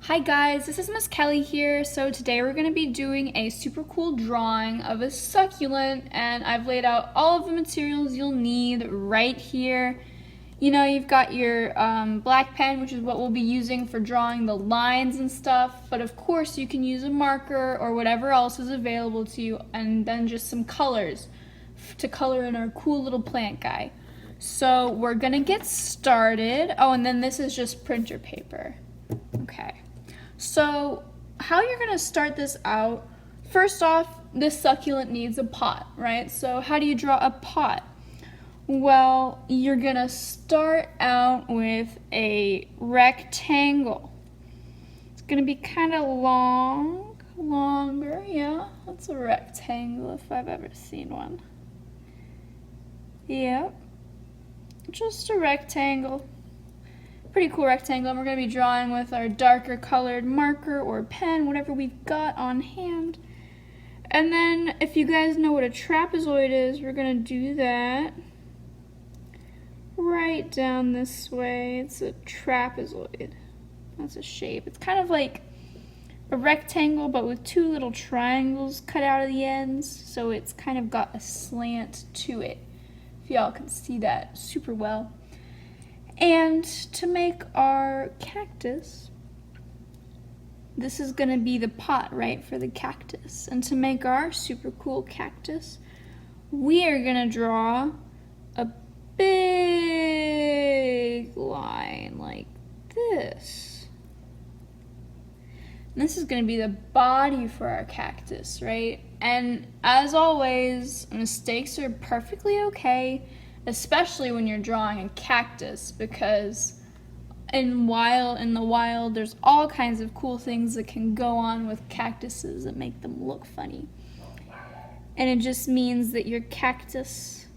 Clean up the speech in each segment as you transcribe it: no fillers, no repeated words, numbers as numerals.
Hi guys, this is Miss Kelly here. So today we're going to be doing a super cool drawing of a succulent, and I've laid out all of the materials you'll need right here. You know, you've got your black pen, which is what we'll be using for drawing the lines and stuff, but of course you can use a marker or whatever else is available to you, and then just some colors to color in our cool little plant guy. So we're gonna get started. Oh, and then this is just printer paper. Okay. So how you're gonna start this out, first off, this succulent needs a pot, right? So how do you draw a pot? Well, you're gonna start out with a rectangle. It's gonna be kind of longer, yeah. That's a rectangle if I've ever seen one. Yep, just a rectangle. Pretty cool rectangle, and we're going to be drawing with our darker colored marker or pen, whatever we've got on hand. And then if you guys know what a trapezoid is, we're going to do that right down this way. It's a trapezoid. That's a shape. It's kind of like a rectangle but with two little triangles cut out of the ends, so it's kind of got a slant to it. If y'all can see that super well. And to make our cactus, this is going to be the pot, right, for the cactus. And to make our super cool cactus, we are going to draw a big line like this. And this is going to be the body for our cactus, right? And as always, mistakes are perfectly okay, especially when you're drawing a cactus, because in the wild there's all kinds of cool things that can go on with cactuses that make them look funny. And it just means that your cactus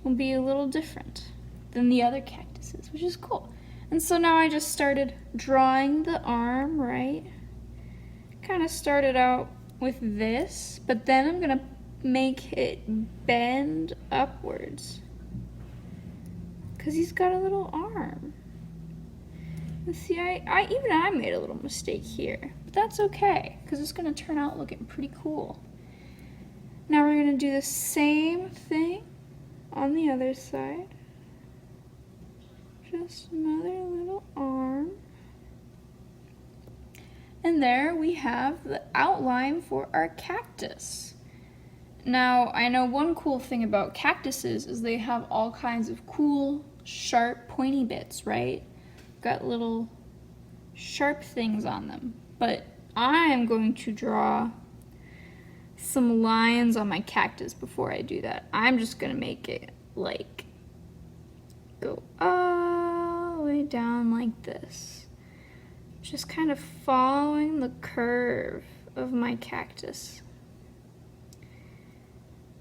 will be a little different than the other cactuses, which is cool. And so now I just started drawing the arm, right? Kind of started out with this, but then I'm gonna make it bend upwards, because he's got a little arm. And see, even I made a little mistake here, but that's okay, because it's going to turn out looking pretty cool. Now we're going to do the same thing on the other side. Just another little arm. And there we have the outline for our cactus. Now, I know one cool thing about cactuses is they have all kinds of cool, sharp, pointy bits, right? Got little sharp things on them. But I'm going to draw some lines on my cactus before I do that. I'm just going to make it like go all the way down like this. Just kind of following the curve of my cactus.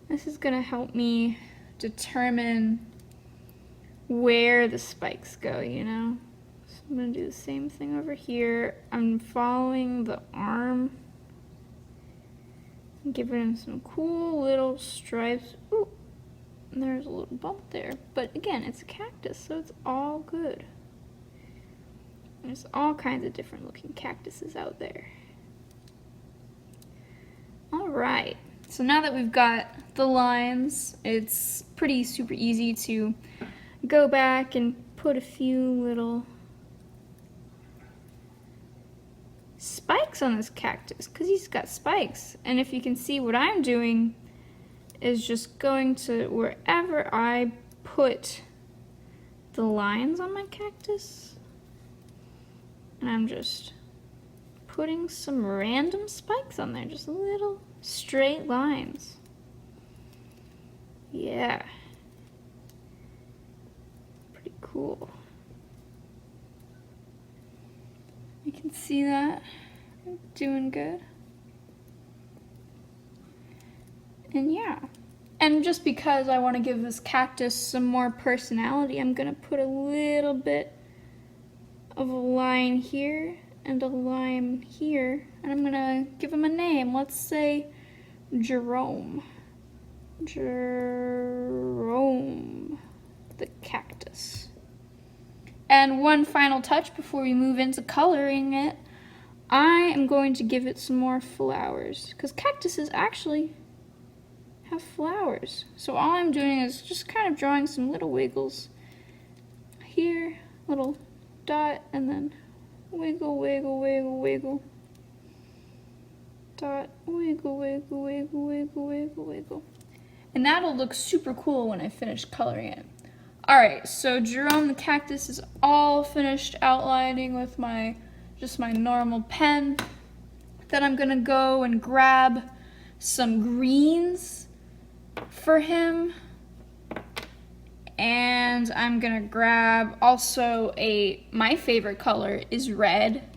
This is going to help me determine where the spikes go, you know? So I'm going to do the same thing over here. I'm following the arm and giving him some cool little stripes. Ooh, and there's a little bump there. But again, it's a cactus, so it's all good. There's all kinds of different looking cactuses out there. All right. So now that we've got the lines, it's pretty super easy to go back and put a few little spikes on this cactus, because he's got spikes. And if you can see, what I'm doing is just going to wherever I put the lines on my cactus, and I'm just putting some random spikes on there, just little straight lines. Yeah. Pretty cool. You can see that. I'm doing good. And yeah. And just because I want to give this cactus some more personality, I'm going to put a little bit of a line here and a line here, and I'm gonna give him a name. Let's say Jerome. Jerome the cactus. And one final touch before we move into coloring it, I am going to give it some more flowers because cactuses actually have flowers. So all I'm doing is just kind of drawing some little wiggles here, little dot, and then wiggle, wiggle, wiggle, wiggle. Dot, wiggle, wiggle, wiggle, wiggle, wiggle, wiggle. And that'll look super cool when I finish coloring it. Alright, so Jerome the cactus is all finished outlining with just my normal pen. Then I'm gonna go and grab some greens for him. And I'm gonna grab also my favorite color is red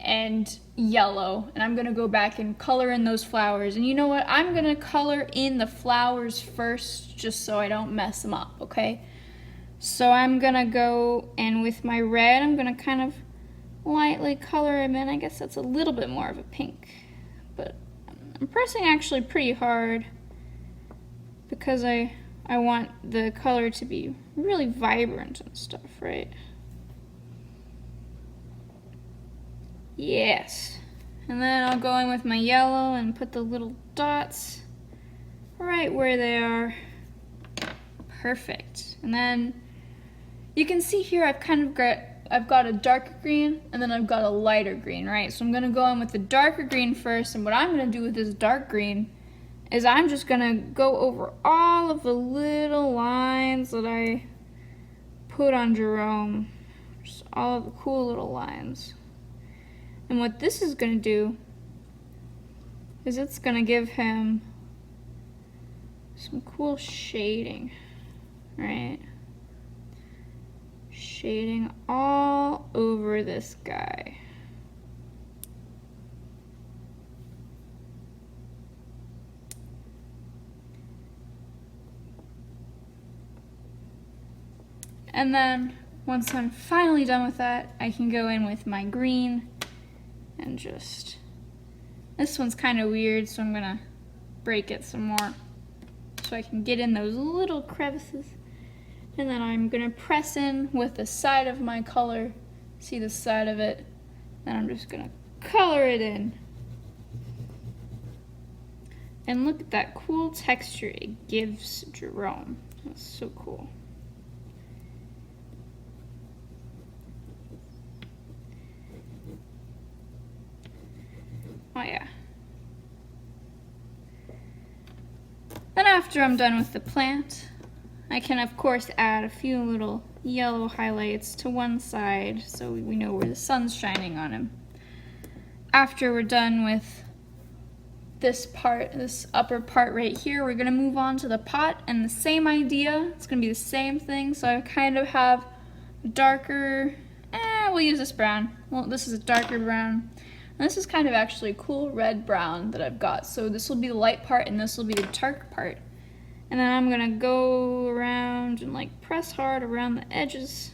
and yellow. And I'm gonna go back and color in those flowers. And you know what? I'm gonna color in the flowers first just so I don't mess them up, okay? So I'm gonna go and with my red, I'm gonna kind of lightly color him in. I guess that's a little bit more of a pink, but I'm pressing actually pretty hard because I want the color to be really vibrant and stuff, right? Yes. And then I'll go in with my yellow and put the little dots right where they are. Perfect. And then you can see here I've got a darker green and then I've got a lighter green, right? So I'm gonna go in with the darker green first, and what I'm gonna do with this dark green is I'm just gonna go over all of the little lines that I put on Jerome. Just all of the cool little lines. And what this is gonna do is it's gonna give him some cool shading, right? Shading all over this guy. And then once I'm finally done with that, I can go in with my green and just, this one's kind of weird, so I'm gonna break it some more so I can get in those little crevices. And then I'm gonna press in with the side of my color, see the side of it, and I'm just gonna color it in. And look at that cool texture it gives Jerome. That's so cool. Oh yeah. Then after I'm done with the plant, I can of course add a few little yellow highlights to one side so we know where the sun's shining on him. After we're done with this part, this upper part right here, we're gonna move on to the pot, and the same idea, it's gonna be the same thing. So I kind of have darker, we'll use this brown. Well, this is a darker brown. And this is kind of actually a cool red brown that I've got. So this will be the light part and this will be the dark part. And then I'm gonna go around and like press hard around the edges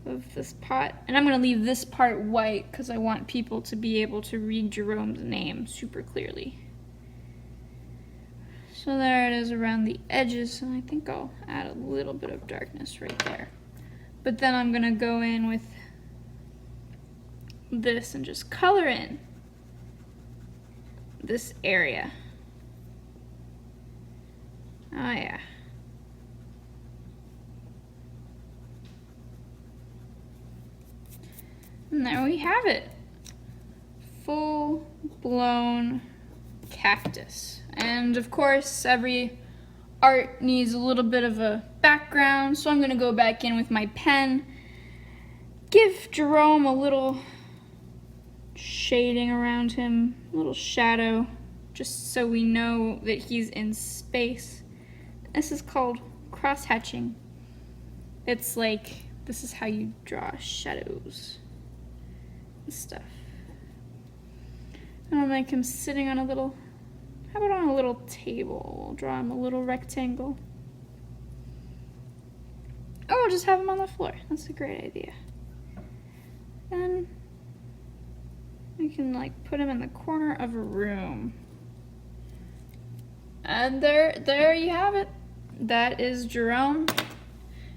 of this pot. And I'm gonna leave this part white because I want people to be able to read Jerome's name super clearly. So there it is around the edges, and I think I'll add a little bit of darkness right there. But then I'm gonna go in with this and just color in this area. Oh yeah. And there we have it. Full-blown cactus. And of course, every art needs a little bit of a background, so I'm gonna go back in with my pen, give Jerome a little shading around him, a little shadow, just so we know that he's in space. This is called cross-hatching. It's like, this is how you draw shadows and stuff. And I'll make him sitting on a little, how about on a little table? We'll draw him a little rectangle. Or we'll just have him on the floor. That's a great idea. And we can like put him in the corner of a room. And there you have it. That is Jerome.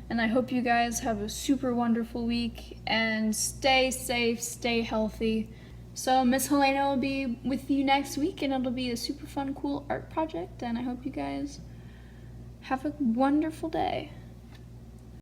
And I hope you guys have a super wonderful week and stay safe, stay healthy. So Miss Helena will be with you next week, and it'll be a super fun, cool art project. And I hope you guys have a wonderful day.